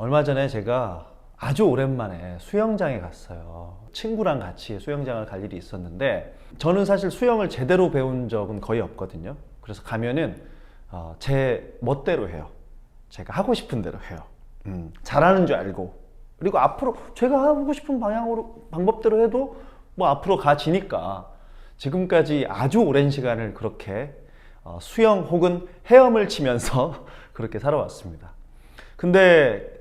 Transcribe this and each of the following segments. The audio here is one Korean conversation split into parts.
얼마 전에 제가 아주 오랜만에 수영장에 갔어요. 친구랑 같이 수영장을 갈 일이 있었는데, 저는 사실 수영을 제대로 배운 적은 거의 없거든요. 그래서 가면은 제 멋대로 해요. 제가 하고 싶은 대로 해요. 잘하는 줄 알고, 그리고 앞으로 제가 하고 싶은 방법대로 해도 뭐 앞으로 가지니까, 지금까지 아주 오랜 시간을 그렇게 수영 혹은 헤엄을 치면서 그렇게 살아왔습니다. 근데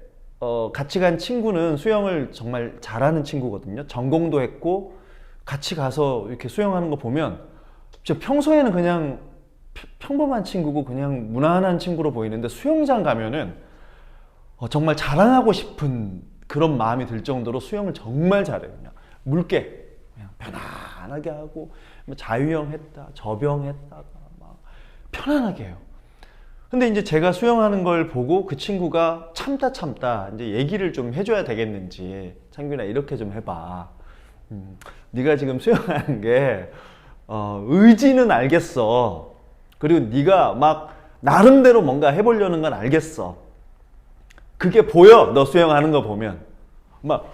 같이 간 친구는 수영을 정말 잘하는 친구거든요. 전공도 했고, 같이 가서 이렇게 수영하는 거 보면 진짜 평소에는 그냥 평범한 친구고 그냥 무난한 친구로 보이는데, 수영장 가면은 정말 자랑하고 싶은 그런 마음이 들 정도로 수영을 정말 잘해요. 그냥 물개 그냥 편안하게 하고, 자유형 했다, 접영 했다가 막 편안하게 해요. 근데 이제 제가 수영하는 걸 보고 그 친구가 참다 이제 얘기를 좀 해줘야 되겠는지, 창균아 이렇게 좀 해봐. 네가 지금 수영하는 게 의지는 알겠어. 그리고 네가 막 나름대로 뭔가 해보려는 건 알겠어. 그게 보여. 너 수영하는 거 보면 막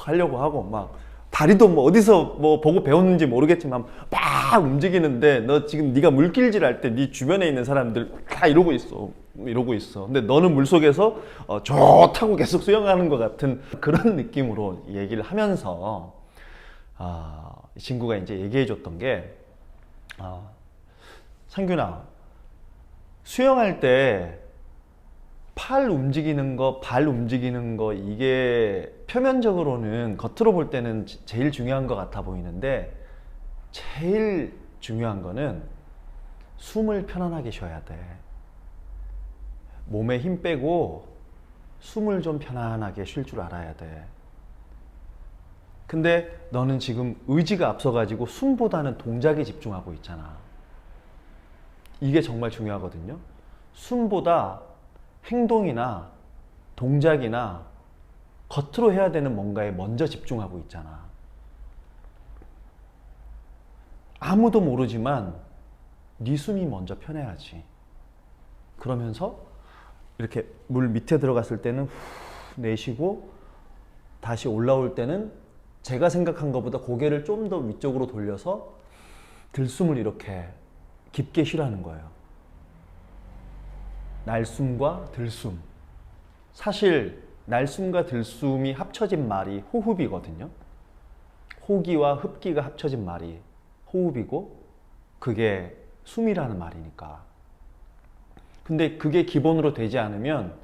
하려고 하고, 막 다리도 뭐 어디서 뭐 보고 배웠는지 모르겠지만 막 움직이는데, 너 지금 네가 물길질 할 때 네 주변에 있는 사람들 다 이러고 있어. 근데 너는 물속에서 좋다고 계속 수영하는 것 같은 그런 느낌으로 얘기를 하면서, 이 친구가 이제 얘기해 줬던 게, 상균아, 수영할 때 팔 움직이는 거, 발 움직이는 거, 이게 표면적으로는 겉으로 볼 때는 제일 중요한 것 같아 보이는데, 제일 중요한 거는 숨을 편안하게 쉬어야 돼. 몸에 힘 빼고 숨을 좀 편안하게 쉴 줄 알아야 돼. 근데 너는 지금 의지가 앞서가지고 숨보다는 동작에 집중하고 있잖아. 이게 정말 중요하거든요. 숨보다 행동이나 동작이나 겉으로 해야 되는 뭔가에 먼저 집중하고 있잖아. 아무도 모르지만 네 숨이 먼저 편해야지. 그러면서 이렇게 물 밑에 들어갔을 때는 후 내쉬고, 다시 올라올 때는 제가 생각한 것보다 고개를 좀 더 위쪽으로 돌려서 들숨을 이렇게 깊게 쉬라는 거예요. 날숨과 들숨. 사실 날숨과 들숨이 합쳐진 말이 호흡이거든요. 호기와 흡기가 합쳐진 말이 호흡이고, 그게 숨이라는 말이니까. 근데 그게 기본으로 되지 않으면,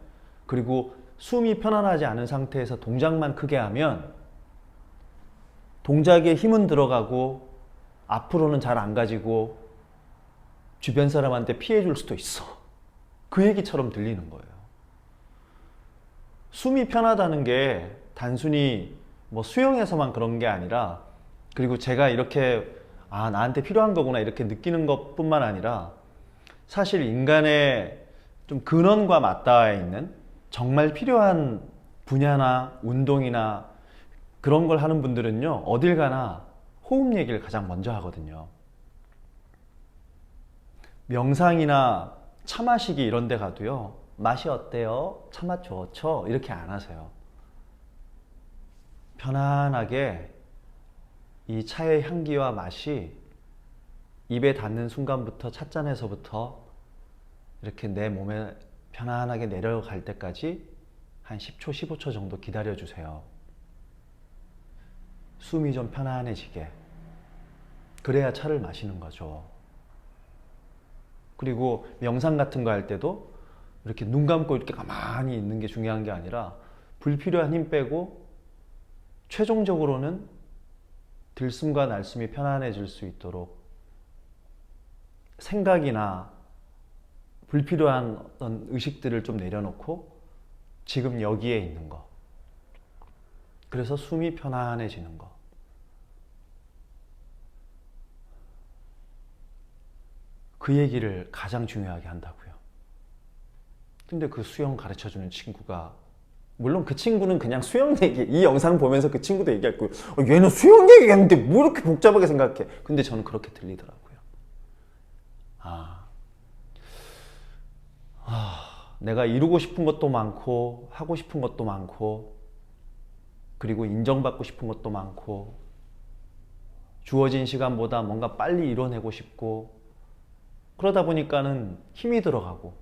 그리고 숨이 편안하지 않은 상태에서 동작만 크게 하면 동작에 힘은 들어가고 앞으로는 잘 안 가지고 주변 사람한테 피해 줄 수도 있어. 그 얘기처럼 들리는 거예요. 숨이 편하다는 게 단순히 뭐 수영에서만 그런 게 아니라, 그리고 제가 이렇게 나한테 필요한 거구나 이렇게 느끼는 것뿐만 아니라, 사실 인간의 좀 근원과 맞닿아 있는 정말 필요한 분야나 운동이나 그런 걸 하는 분들은요, 어딜 가나 호흡 얘기를 가장 먼저 하거든요. 명상이나 차 마시기 이런 데 가도요, 맛이 어때요? 차 맛 좋죠? 이렇게 안 하세요. 편안하게 이 차의 향기와 맛이 입에 닿는 순간부터, 찻잔에서부터 이렇게 내 몸에 편안하게 내려갈 때까지 한 10초, 15초 정도 기다려 주세요. 숨이 좀 편안해지게. 그래야 차를 마시는 거죠. 그리고 명상 같은 거 할 때도 이렇게 눈 감고 이렇게 가만히 있는 게 중요한 게 아니라, 불필요한 힘 빼고 최종적으로는 들숨과 날숨이 편안해질 수 있도록 생각이나 불필요한 어떤 의식들을 좀 내려놓고 지금 여기에 있는 거. 그래서 숨이 편안해지는 거. 그 얘기를 가장 중요하게 한다고요. 근데 그 수영 가르쳐주는 친구가, 물론 그 친구는 그냥 수영 얘기, 이 영상 보면서 그 친구도 얘기할 거예요. 얘는 수영 얘기했는데 뭐 이렇게 복잡하게 생각해. 근데 저는 그렇게 들리더라고요. 내가 이루고 싶은 것도 많고 하고 싶은 것도 많고 그리고 인정받고 싶은 것도 많고 주어진 시간보다 뭔가 빨리 이뤄내고 싶고 그러다 보니까는 힘이 들어가고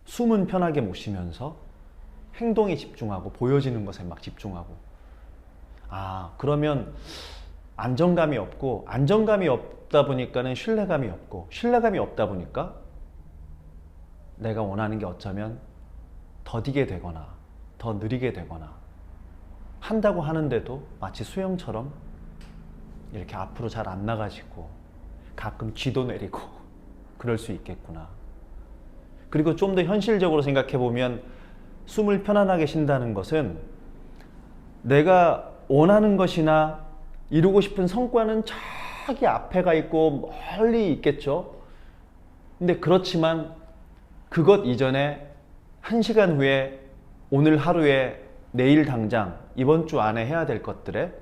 숨은 편하게 못 쉬면서 행동에 집중하고 보여지는 것에 막 집중하고 그러면 안정감이 없고 안정감이 없다 보니까는 신뢰감이 없고 신뢰감이 없다 보니까 내가 원하는 게 어쩌면 더디게 되거나 더 느리게 되거나 한다고 하는데도 마치 수영처럼 이렇게 앞으로 잘 안 나가지고 가끔 쥐도 내리고 그럴 수 있겠구나. 그리고 좀 더 현실적으로 생각해 보면 숨을 편안하게 쉰다는 것은 내가 원하는 것이나 이루고 싶은 성과는 저기 앞에 가 있고 멀리 있겠죠. 근데 그렇지만 그것 이전에 1시간 후에 오늘 하루에 내일 당장 이번 주 안에 해야 될 것들에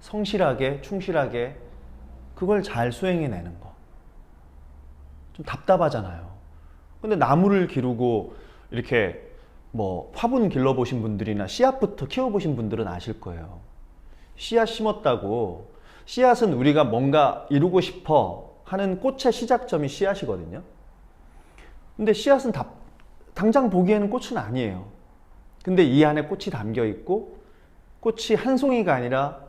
성실하게 충실하게 그걸 잘 수행해내는 거. 좀 답답하잖아요. 근데 나무를 기르고 이렇게 뭐 화분 길러보신 분들이나 씨앗부터 키워보신 분들은 아실 거예요. 씨앗 심었다고 씨앗은 우리가 뭔가 이루고 싶어 하는 꽃의 시작점이 씨앗이거든요. 근데 씨앗은 당장 보기에는 꽃은 아니에요. 근데 이 안에 꽃이 담겨 있고 꽃이 한 송이가 아니라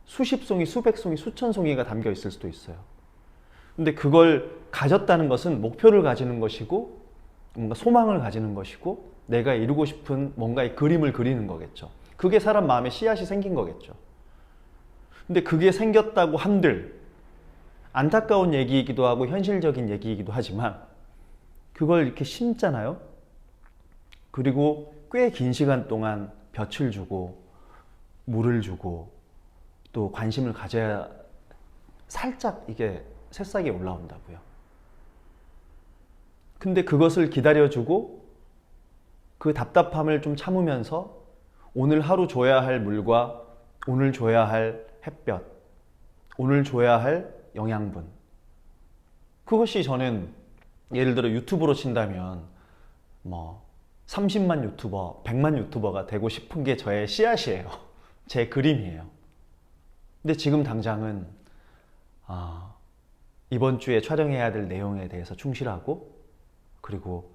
수십 송이, 수백 송이, 수천 송이가 담겨 있을 수도 있어요. 근데 그걸 가졌다는 것은 목표를 가지는 것이고 뭔가 소망을 가지는 것이고 내가 이루고 싶은 뭔가의 그림을 그리는 거겠죠. 그게 사람 마음에 씨앗이 생긴 거겠죠. 근데 그게 생겼다고 한들 안타까운 얘기이기도 하고 현실적인 얘기이기도 하지만 그걸 이렇게 심잖아요. 그리고 꽤 긴 시간 동안 볕을 주고 물을 주고 또 관심을 가져야 살짝 이게 새싹이 올라온다고요. 근데 그것을 기다려주고 그 답답함을 좀 참으면서 오늘 하루 줘야 할 물과 오늘 줘야 할 햇볕, 오늘 줘야 할 영양분, 그것이 저는 예를 들어 유튜브로 친다면 뭐 30만 유튜버, 100만 유튜버가 되고 싶은 게 저의 씨앗이에요. 제 그림이에요. 근데 지금 당장은 이번 주에 촬영해야 될 내용에 대해서 충실하고 그리고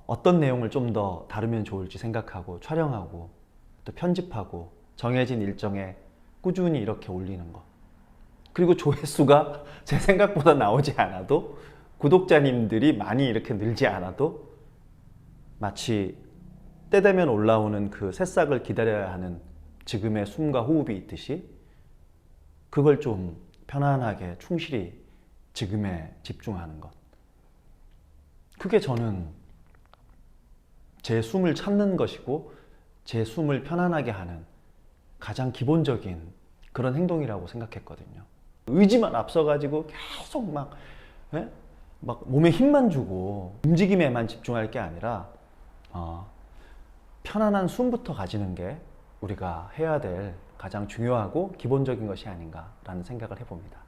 어떤 내용을 좀 더 다루면 좋을지 생각하고 촬영하고 또 편집하고 정해진 일정에 꾸준히 이렇게 올리는 것. 그리고 조회수가 제 생각보다 나오지 않아도 구독자님들이 많이 이렇게 늘지 않아도 마치 때 되면 올라오는 그 새싹을 기다려야 하는 지금의 숨과 호흡이 있듯이 그걸 좀 편안하게 충실히 지금에 집중하는 것. 그게 저는 제 숨을 찾는 것이고 제 숨을 편안하게 하는 가장 기본적인 그런 행동이라고 생각했거든요. 의지만 앞서가지고 계속 막 몸에 힘만 주고 움직임에만 집중할 게 아니라 편안한 숨부터 가지는 게 우리가 해야 될 가장 중요하고 기본적인 것이 아닌가라는 생각을 해봅니다.